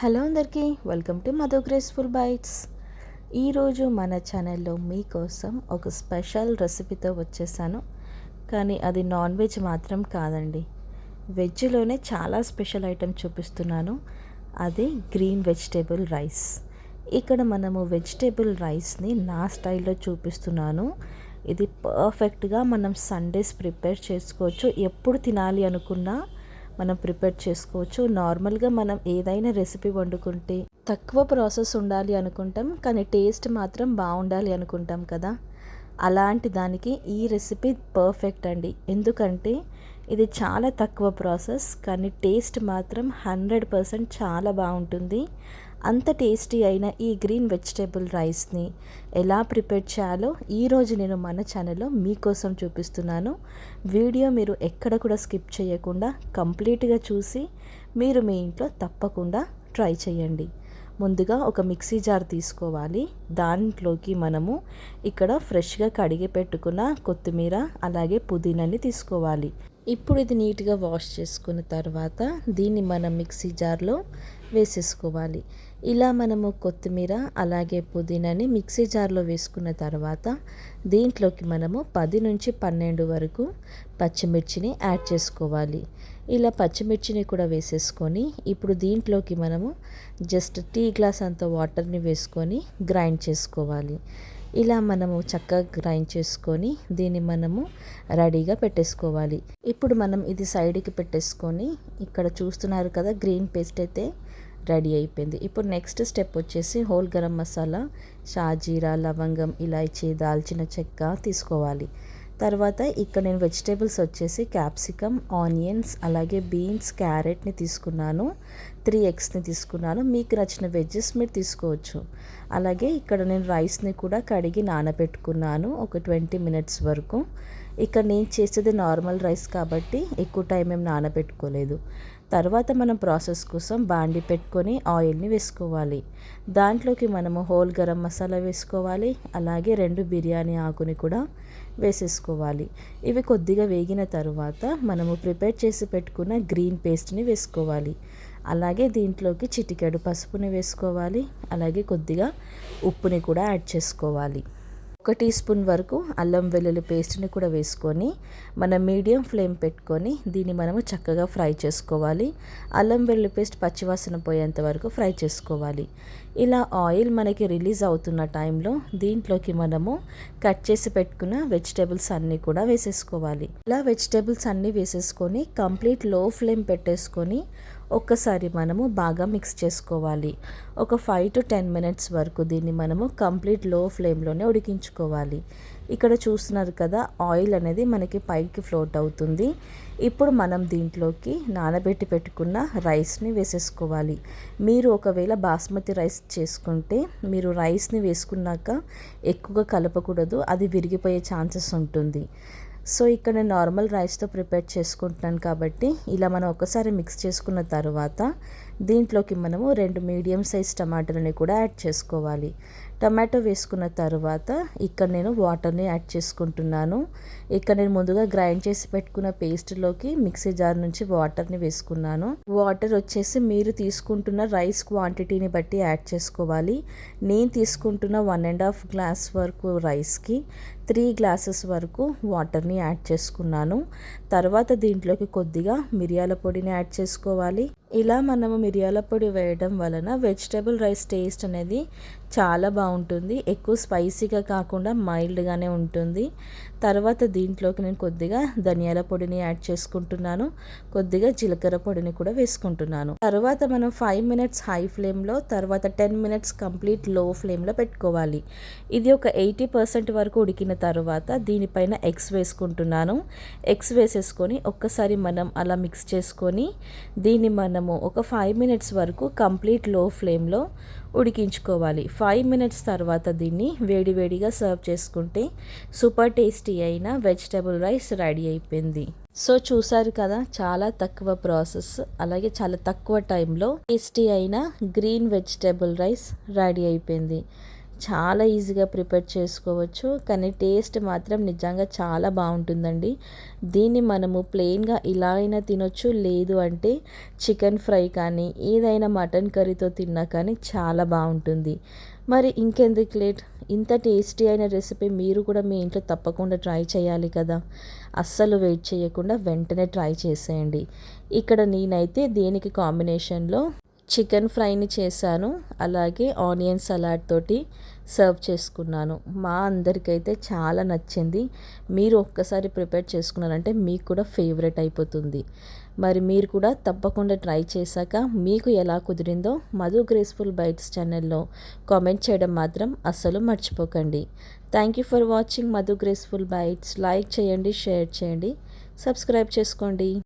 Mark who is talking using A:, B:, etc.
A: Hello అందరికీ, welcome to Madhu graceful bytes. ఈరోజు మన ఛానల్లో మీకోసం ఒక స్పెషల్ రెసిపీతో వచ్చేసాను. కానీ అది నాన్ వెజ్ మాత్రం కాదండి, వెజ్లోనే చాలా స్పెషల్ ఐటెం చూపిస్తున్నాను. అది గ్రీన్ వెజిటేబుల్ రైస్. ఇక్కడ మనము వెజిటేబుల్ రైస్ని నా స్టైల్లో చూపిస్తున్నాను. ఇది పర్ఫెక్ట్గా మనం సండేస్ ప్రిపేర్ చేసుకోవచ్చు. ఎప్పుడు తినాలి అనుకున్నా మనం ప్రిపేర్ చేసుకోవచ్చు. నార్మల్గా మనం ఏదైనా రెసిపీ వండుకుంటే తక్కువ ప్రాసెస్ ఉండాలి అనుకుంటాం, కానీ టేస్ట్ మాత్రం బాగుండాలి అనుకుంటాం కదా. అలాంటి దానికి ఈ రెసిపీ పర్ఫెక్ట్ అండి. ఎందుకంటే ఇది చాలా తక్కువ ప్రాసెస్, కానీ టేస్ట్ మాత్రం 100% చాలా బాగుంటుంది. అంత టేస్టీ అయిన ఈ గ్రీన్ వెజిటేబుల్ రైస్ని ఎలా ప్రిపేర్ చేయాలో ఈరోజు నేను మన ఛానల్లో మీకోసం చూపిస్తున్నాను. వీడియో మీరు ఎక్కడ కూడా స్కిప్ చేయకుండా కంప్లీట్గా చూసి మీరు మీ ఇంట్లో తప్పకుండా ట్రై చేయండి. ముందుగా ఒక మిక్సీ జార్ తీసుకోవాలి. దాంట్లోకి మనము ఇక్కడ ఫ్రెష్గా కడిగి పెట్టుకున్న కొత్తిమీర అలాగే పుదీనాని తీసుకోవాలి. ఇప్పుడు ఇది నీట్గా వాష్ చేసుకున్న తర్వాత దీన్ని మనం మిక్సీ జార్లో వేసేసుకోవాలి. ఇలా మనము కొత్తిమీర అలాగే పుదీనాని మిక్సీ జార్లో వేసుకున్న తర్వాత దీంట్లోకి మనము 10 నుంచి 12 వరకు పచ్చిమిర్చిని యాడ్ చేసుకోవాలి. ఇలా పచ్చిమిర్చిని కూడా వేసేసుకొని ఇప్పుడు దీంట్లోకి మనము జస్ట్ టీ గ్లాస్ అంత వాటర్ని వేసుకొని గ్రైండ్ చేసుకోవాలి. ఇలా మనము చక్కగా గ్రైండ్ చేసుకొని దీన్ని మనము రెడీగా పెట్టేసుకోవాలి. ఇప్పుడు మనం ఇది సైడ్కి పెట్టేసుకొని ఇక్కడ చూస్తున్నారు కదా, గ్రీన్ పేస్ట్ అయితే రెడీ అయిపోయింది. ఇప్పుడు నెక్స్ట్ స్టెప్ వచ్చేసి హోల్ గరం మసాలా, షాజీరా, లవంగం, ఇలాచీ, దాల్చిన చెక్క తీసుకోవాలి. తర్వాత ఇక్కడ నేను వెజిటేబుల్స్ వచ్చేసి క్యాప్సికమ్, ఆనియన్స్ అలాగే బీన్స్, క్యారెట్ని తీసుకున్నాను. 3 ఎగ్స్ని తీసుకున్నాను. మీకు నచ్చిన వెజ్జెస్ మీరు తీసుకోవచ్చు. అలాగే ఇక్కడ నేను రైస్ని కూడా కడిగి నానబెట్టుకున్నాను ఒక 20 మినిట్స్ వరకు. ఇక్కడ నేను చేసేది నార్మల్ రైస్ కాబట్టి ఎక్కువ టైం ఏం నానబెట్టుకోలేదు. తర్వాత మనం ప్రాసెస్ కోసం బాండి పెట్టుకొని ఆయిల్ని వేసుకోవాలి. దాంట్లోకి మనము హోల్ గరం మసాలా వేసుకోవాలి. అలాగే 2 బిర్యానీ ఆకుని కూడా వేసేసుకోవాలి. ఇవి కొద్దిగా వేగిన తర్వాత మనము ప్రిపేర్ చేసి పెట్టుకున్న గ్రీన్ పేస్ట్ని వేసుకోవాలి. అలాగే దీంట్లోకి చిటికెడు పసుపుని వేసుకోవాలి. అలాగే కొద్దిగా ఉప్పుని కూడా యాడ్ చేసుకోవాలి. 1 టీ స్పూన్ వరకు అల్లం వెల్లుల్లి పేస్ట్ని కూడా వేసుకొని మనం మీడియం ఫ్లేమ్ పెట్టుకొని దీన్ని మనము చక్కగా ఫ్రై చేసుకోవాలి. అల్లం వెల్లుల్లి పేస్ట్ పచ్చివాసన పోయేంత వరకు ఫ్రై చేసుకోవాలి. ఇలా ఆయిల్ మనకి రిలీజ్ అవుతున్న టైంలో దీంట్లోకి మనము కట్ చేసి పెట్టుకున్న వెజిటేబుల్స్ అన్నీ కూడా వేసేసుకోవాలి. ఇలా వెజిటేబుల్స్ అన్నీ వేసేసుకొని కంప్లీట్ లో ఫ్లేమ్ పెట్టేసుకొని ఒక్కసారి మనము బాగా మిక్స్ చేసుకోవాలి. ఒక 5 to 10 మినిట్స్ వరకు దీన్ని మనము కంప్లీట్ లో ఫ్లేమ్లోనే ఉడికించుకోవాలి. ఇక్కడ చూస్తున్నారు కదా, ఆయిల్ అనేది మనకి పైకి ఫ్లోట్ అవుతుంది. ఇప్పుడు మనం దీంట్లోకి నానబెట్టి పెట్టుకున్న రైస్ని వేసేసుకోవాలి. మీరు ఒకవేళ బాస్మతి రైస్ చేసుకుంటే మీరు రైస్ని వేసుకున్నాక ఎక్కువగా కలపకూడదు, అది విరిగిపోయే ఛాన్సెస్ ఉంటుంది. సో ఇక్కడ నేను నార్మల్ రైస్తో ప్రిపేర్ చేసుకుంటున్నాను కాబట్టి ఇలా మనం ఒకసారి మిక్స్ చేసుకున్న తర్వాత దీంట్లోకి మనము 2 మీడియం సైజ్ టమాటాలని కూడా యాడ్ చేసుకోవాలి. టమాటో వేసుకున్న తర్వాత ఇక్కడ నేను వాటర్ని యాడ్ చేసుకుంటున్నాను. ఇక్కడ నేను ముందుగా గ్రైండ్ చేసి పెట్టుకున్న పేస్ట్లోకి మిక్సీ జార్ నుంచి వాటర్ని వేసుకున్నాను. వాటర్ వచ్చేసి మీరు తీసుకుంటున్న రైస్ క్వాంటిటీని బట్టి యాడ్ చేసుకోవాలి. నేను తీసుకుంటున్న 1.5 గ్లాస్ వరకు రైస్కి 3 గ్లాసెస్ వరకు వాటర్ని యాడ్ చేసుకున్నాను. తర్వాత దీంట్లోకి కొద్దిగా మిరియాల పొడిని యాడ్ చేసుకోవాలి. ఇలా మనము మిరియాల పొడి వేయడం వలన వెజిటేబుల్ రైస్ టేస్ట్ అనేది చాలా బాగుంటుంది. ఎక్కువ స్పైసీగా కాకుండా మైల్డ్గానే ఉంటుంది. తర్వాత దీంట్లోకి నేను కొద్దిగా ధనియాల పొడిని యాడ్ చేసుకుంటున్నాను. కొద్దిగా జీలకర్ర పొడిని కూడా వేసుకుంటున్నాను. తర్వాత మనం 5 మినిట్స్ హై ఫ్లేమ్లో, తర్వాత 10 మినిట్స్ కంప్లీట్ లో ఫ్లేమ్లో పెట్టుకోవాలి. ఇది ఒక 80% వరకు ఉడికిన తర్వాత దీనిపైన ఎగ్స్ వేసుకుంటున్నాను. ఎగ్స్ వేసేసుకొని ఒక్కసారి మనం అలా మిక్స్ చేసుకొని దీన్ని మనము ఒక 5 మినిట్స్ వరకు కంప్లీట్ లో ఫ్లేమ్లో ఉడికించుకోవాలి. 5 మినిట్స్ తర్వాత దీన్ని వేడివేడిగా సర్వ్ చేసుకుంటే సూపర్ టేస్టీ అయిన వెజిటేబుల్ రైస్ రెడీ అయిపోయింది. సో చూసారు కదా, చాలా తక్కువ ప్రాసెస్ అలాగే చాలా తక్కువ టైంలో టేస్టీ అయిన గ్రీన్ వెజిటేబుల్ రైస్ రెడీ అయిపోయింది. చాలా ఈజీగా ప్రిపేర్ చేసుకోవచ్చు. కానీ టేస్ట్ మాత్రం నిజంగా చాలా బాగుంటుందండి. దీన్ని మనము ప్లెయిన్గా ఇలా అయినా తినొచ్చు, లేదు అంటే చికెన్ ఫ్రై కానీ ఏదైనా మటన్ కర్రీతో తిన్నా కానీ చాలా బాగుంటుంది. మరి ఇంకెందుకు లేట్, ఇంత టేస్టీ అయిన రెసిపీ మీరు కూడా మీ ఇంట్లో తప్పకుండా ట్రై చేయాలి కదా. అస్సలు వెయిట్ చేయకుండా వెంటనే ట్రై చేసేయండి. ఇక్కడ నేనైతే దీనికి కాంబినేషన్లో చికెన్ ఫ్రైని చేశాను, అలాగే ఆనియన్ సలాడ్ తోటి సర్వ్ చేసుకున్నాను. మా అందరికైతే చాలా నచ్చింది. మీరు ఒక్కసారి ప్రిపేర్ చేసుకున్నారంటే మీకు కూడా ఫేవరెట్ అయిపోతుంది. మరి మీరు కూడా తప్పకుండా ట్రై చేశాక మీకు ఎలా కుదిరిందో మధు గ్రేస్ఫుల్ బైట్స్ ఛానల్లో కామెంట్ చేయడం మాత్రం అస్సలు మర్చిపోకండి. Thank you for watching Madhu graceful bytes. Like చేయండి, షేర్ చేయండి, సబ్స్క్రైబ్ చేసుకోండి.